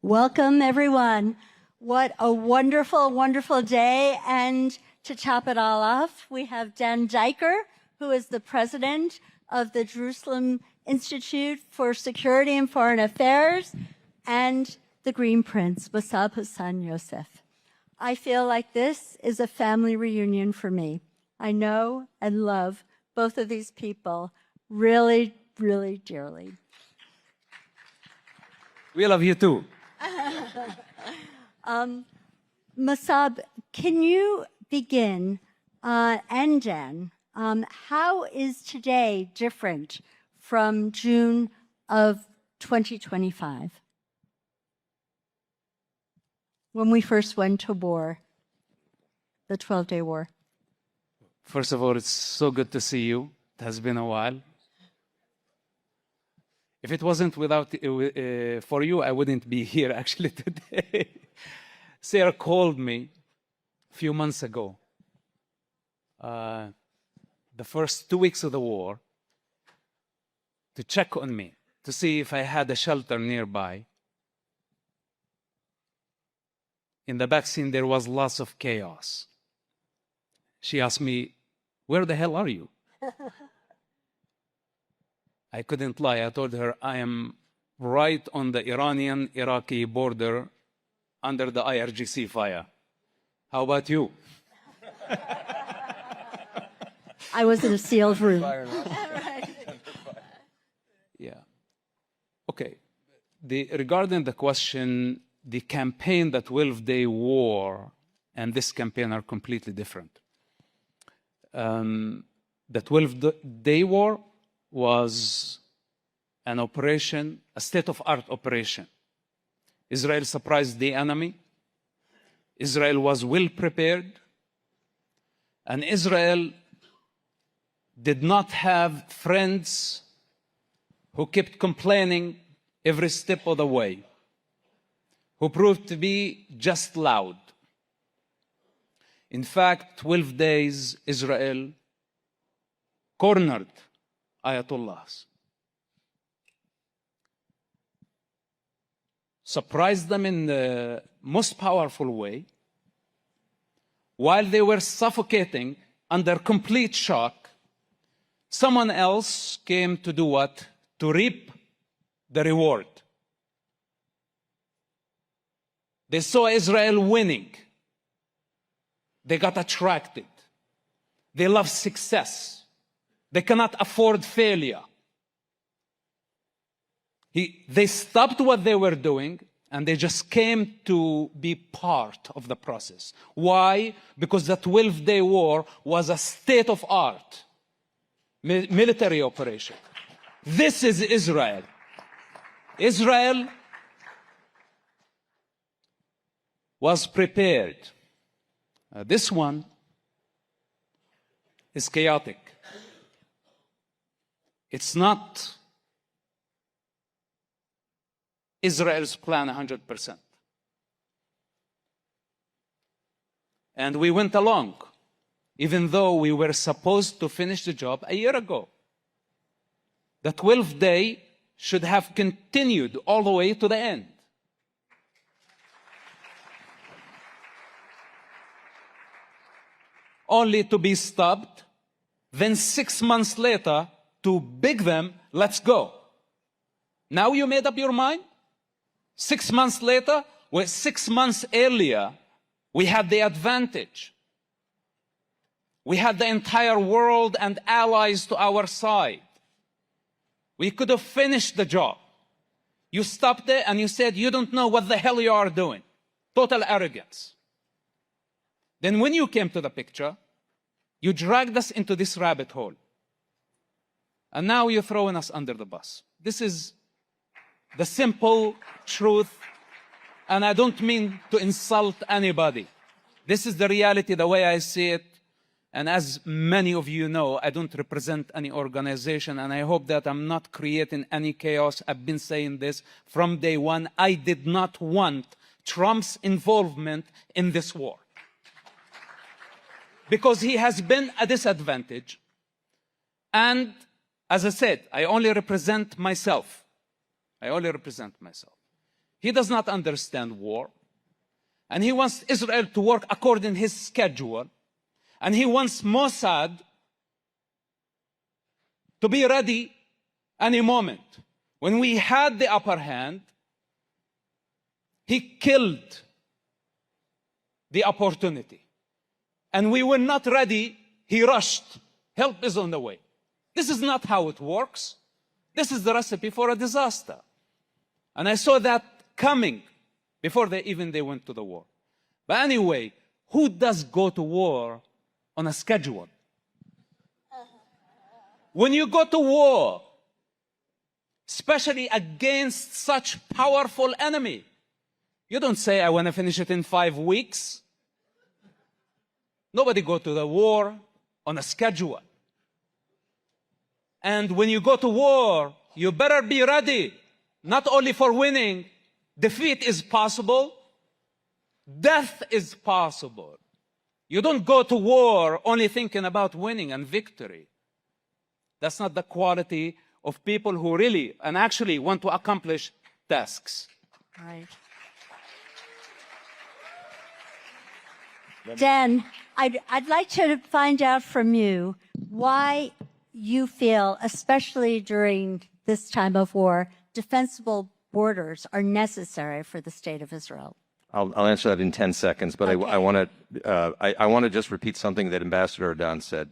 Welcome, everyone. What a wonderful, wonderful day. And to top it all off, we have Dan Diker, who is the president of the Jerusalem Institute for Security and Foreign Affairs, and the Green Prince, Mossab Hasan Yousef. I feel like this is a family reunion for me. I know and love both of these people really, really dearly. We love you too. Mossab, can you begin, and Dan, how is today different from June of 2025, when we first went to war, the 12-day war? First of all, it's so good to see you. It has been a while. If it wasn't for you, I wouldn't be here actually today. Sarah called me a few months ago, the first 2 weeks of the war, to check on me, to see if I had a shelter nearby. In the back scene, there was lots of chaos. She asked me, "Where the hell are you?" I couldn't lie. I told her I am right on the Iranian-Iraqi border under the IRGC fire. How about you? I was in a sealed room. Yeah. Okay. Regarding the question, the campaign, the 12-day war, and this campaign are completely different. The 12-day war was an operation, a state-of-art operation. Israel surprised the enemy. Israel was well prepared. And Israel did not have friends who kept complaining every step of the way, who proved to be just loud. In fact, 12 days, Israel cornered Ayatollahs, surprised them in the most powerful way. While they were suffocating under complete shock, someone else came to do what? To reap the reward. They saw Israel winning. They got attracted. They love success. They cannot afford failure. They stopped what they were doing and they just came to be part of the process. Why? Because the 12-day war was a state-of-art military operation. This is Israel. Israel was prepared. This one is chaotic. It's not Israel's plan 100%. And we went along, even though we were supposed to finish the job a year ago. The 12th day should have continued all the way to the end. Only to be stopped, then 6 months later, to beg them, let's go. Now you made up your mind? 6 months later, well, 6 months earlier, we had the advantage. We had the entire world and allies to our side. We could have finished the job. You stopped there and you said, you don't know what the hell you are doing. Total arrogance. Then when you came to the picture, you dragged us into this rabbit hole. And now you're throwing us under the bus. This is the simple truth. And I don't mean to insult anybody. This is the reality, the way I see it. And as many of you know, I don't represent any organization, and I hope that I'm not creating any chaos. I've been saying this from day one. I did not want Trump's involvement in this war, because he has been a disadvantage. And as I said, I only represent myself. I only represent myself. He does not understand war. And he wants Israel to work according to his schedule. And he wants Mossad to be ready any moment. When we had the upper hand, he killed the opportunity. And we were not ready, he rushed. Help is on the way. This is not how it works. This is the recipe for a disaster. And I saw that coming before they went to the war. But anyway, who does go to war on a schedule? When you go to war, especially against such powerful enemy, you don't say, I want to finish it in 5 weeks. Nobody go to the war on a schedule. And when you go to war, you better be ready, not only for winning. Defeat is possible. Death is possible. You don't go to war only thinking about winning and victory. That's not the quality of people who really and actually want to accomplish tasks. Right. Dan, I'd like to find out from you why you feel, especially during this time of war, defensible borders are necessary for the state of Israel. I'll answer that in 10 seconds, but okay. I want to just repeat something that Ambassador Ardan said.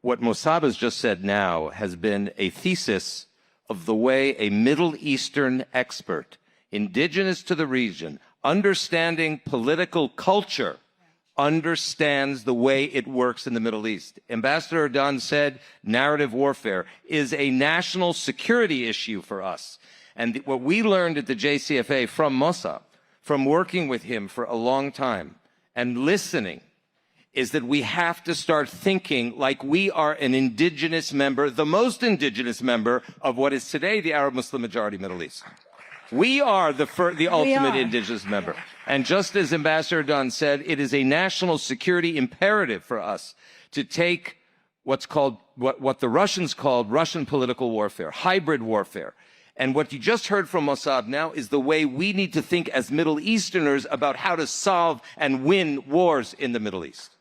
What Mossab has just said now has been a thesis of the way a Middle Eastern expert, indigenous to the region, understanding political culture, understands the way it works in the Middle East. Ambassador Ardan said narrative warfare is a national security issue for us. And what we learned at the JCFA from Mossab, from working with him for a long time and listening, is that we have to start thinking like we are an indigenous member, the most indigenous member of what is today the Arab Muslim majority Middle East. We are the ultimate indigenous member. And just as Ambassador Dunn said, it is a national security imperative for us to take what's called, what the Russians called Russian political warfare, hybrid warfare. And what you just heard from Mossab now is the way we need to think as Middle Easterners about how to solve and win wars in the Middle East.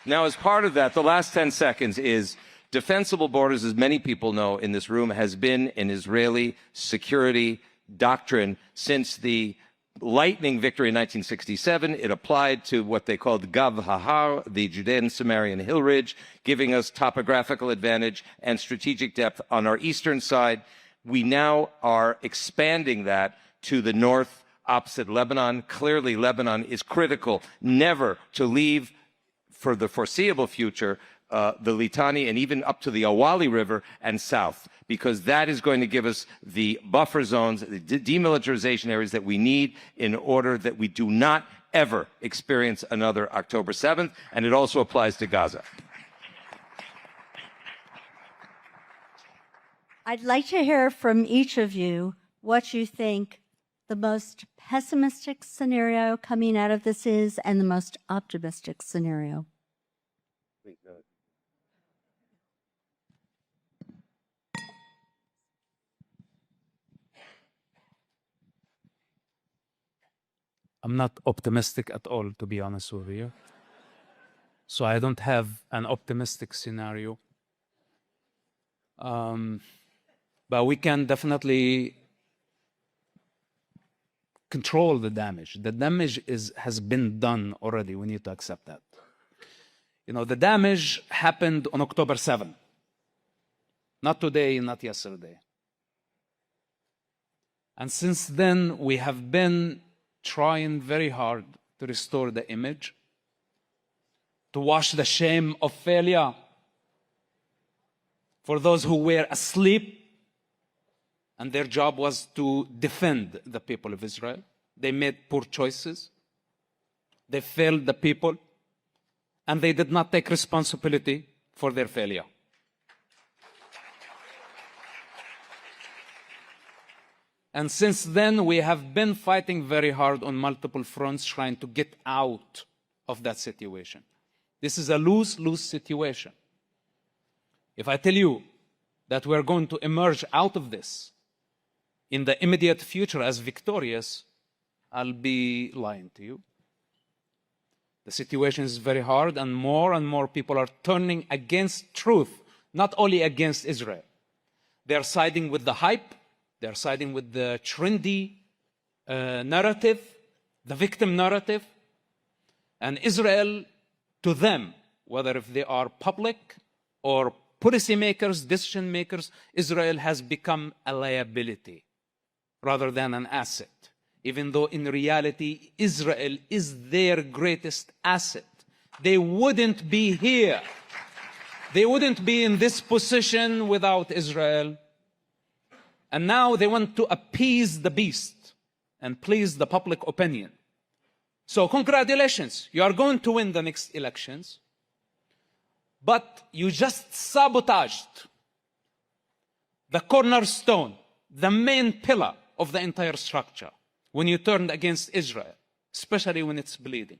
Now, as part of that, the last 10 seconds is defensible borders, as many people know in this room, has been an Israeli security doctrine since the lightning victory in 1967. It applied to what they called Gav Hahar, the Judean Samarian hill ridge, giving us topographical advantage and strategic depth on our eastern side. We now are expanding that to the north opposite Lebanon. Clearly, Lebanon is critical never to leave for the foreseeable future the Litani and even up to the Awali River and south, because that is going to give us the buffer zones, the demilitarization areas that we need in order that we do not ever experience another October 7th, and it also applies to Gaza. I'd like to hear from each of you what you think the most pessimistic scenario coming out of this is and the most optimistic scenario. I'm not optimistic at all, to be honest with you. So I don't have an optimistic scenario. But we can definitely control the damage. The damage has been done already. We need to accept that. You know, the damage happened on October 7th. Not today, not yesterday. And since then, we have been trying very hard to restore the image, to wash the shame of failure for those who were asleep and their job was to defend the people of Israel. They made poor choices. They failed the people, and they did not take responsibility for their failure. And since then, we have been fighting very hard on multiple fronts, trying to get out of that situation. This is a lose-lose situation. If I tell you that we're going to emerge out of this in the immediate future as victorious, I'll be lying to you. The situation is very hard, and more people are turning against truth, not only against Israel. They're siding with the hype, they're siding with the trendy narrative, the victim narrative. And Israel, to them, whether if they are public or policymakers, decision makers, Israel has become a liability rather than an asset. Even though in reality, Israel is their greatest asset. They wouldn't be here. They wouldn't be in this position without Israel. And now they want to appease the beast and please the public opinion. So congratulations, you are going to win the next elections, but you just sabotaged the cornerstone, the main pillar of the entire structure when you turned against Israel, especially when it's bleeding.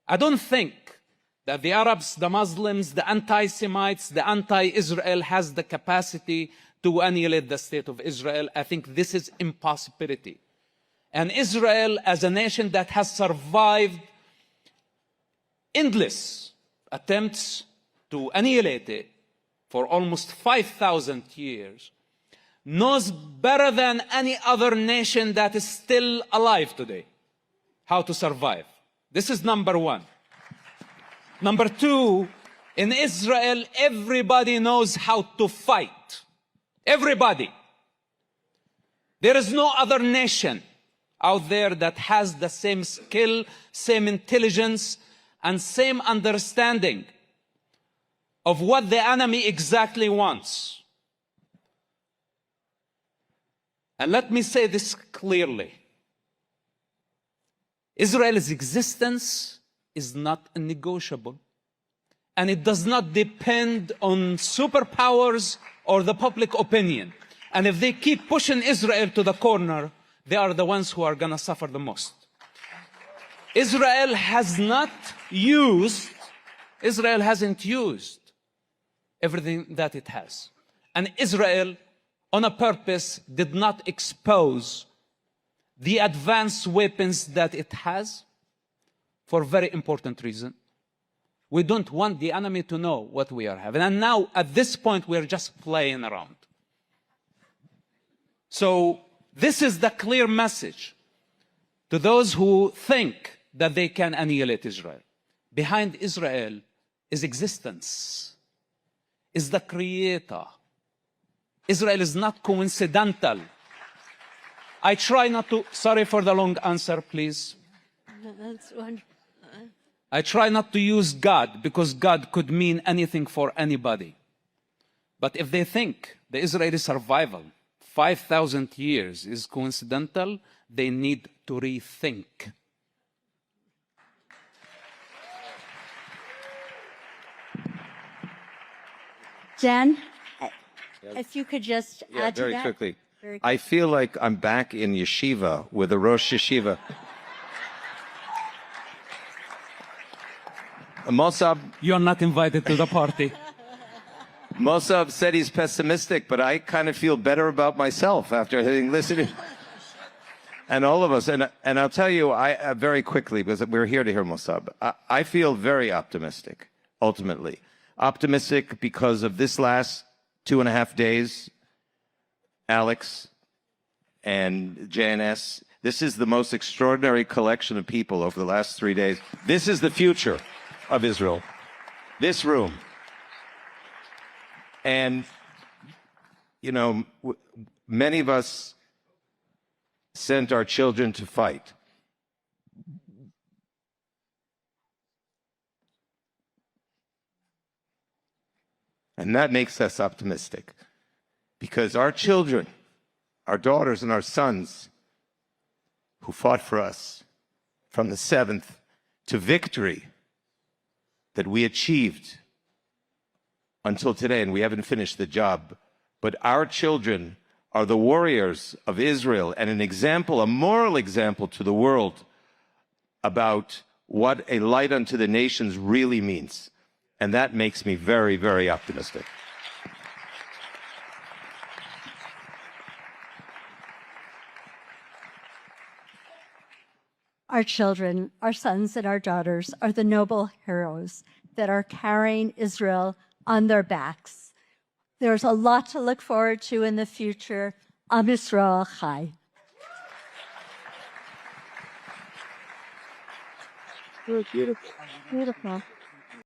I don't think that the Arabs, the Muslims, the anti-Semites, the anti-Israel has the capacity to annihilate the state of Israel. I think this is impossibility. And Israel, as a nation that has survived endless attempts to annihilate it for almost 5,000 years, knows better than any other nation that is still alive today how to survive. This is number one. Number two, in Israel, everybody knows how to fight. Everybody. There is no other nation out there that has the same skill, same intelligence, and same understanding of what the enemy exactly wants. And let me say this clearly. Israel's existence is not negotiable, and it does not depend on superpowers or the public opinion. And if they keep pushing Israel to the corner, they are the ones who are going to suffer the most. Israel hasn't used everything that it has. And Israel, on a purpose, did not expose the advanced weapons that it has for a very important reason. We don't want the enemy to know what we are having. And now, at this point, we're just playing around. So, this is the clear message to those who think that they can annihilate Israel. Behind Israel is existence, is the creator. Israel is not coincidental. I try not to, sorry for the long answer, please. That's wonderful. I try not to use God because God could mean anything for anybody. But if they think the Israeli survival 5,000 years is coincidental, they need to rethink. Jen, if you could just add to very that. quickly. Very I feel like I'm back in yeshiva with a Rosh Yeshiva. Mossab, You're not invited to the party. Mossab said he's pessimistic, but I kind of feel better about myself after having listened. And all of us, and I'll tell you, I very quickly, because we're here to hear Mossab, I feel very optimistic, ultimately. Optimistic because of this last 2.5 days, Alex and JNS. This is the most extraordinary collection of people over the last 3 days. This is the future of Israel. This room. And, you know, many of us sent our children to fight. And that makes us optimistic. Because our children, our daughters and our sons, who fought for us from the 7th to victory that we achieved until today, and we haven't finished the job, but our children are the warriors of Israel and an example, a moral example to the world about what a light unto the nations really means. And that makes me very, very optimistic. our children, our sons and our daughters are the noble heroes that are carrying Israel on their backs. There's a lot to look forward to in the future. Am Yisrael Chai. Beautiful. Beautiful.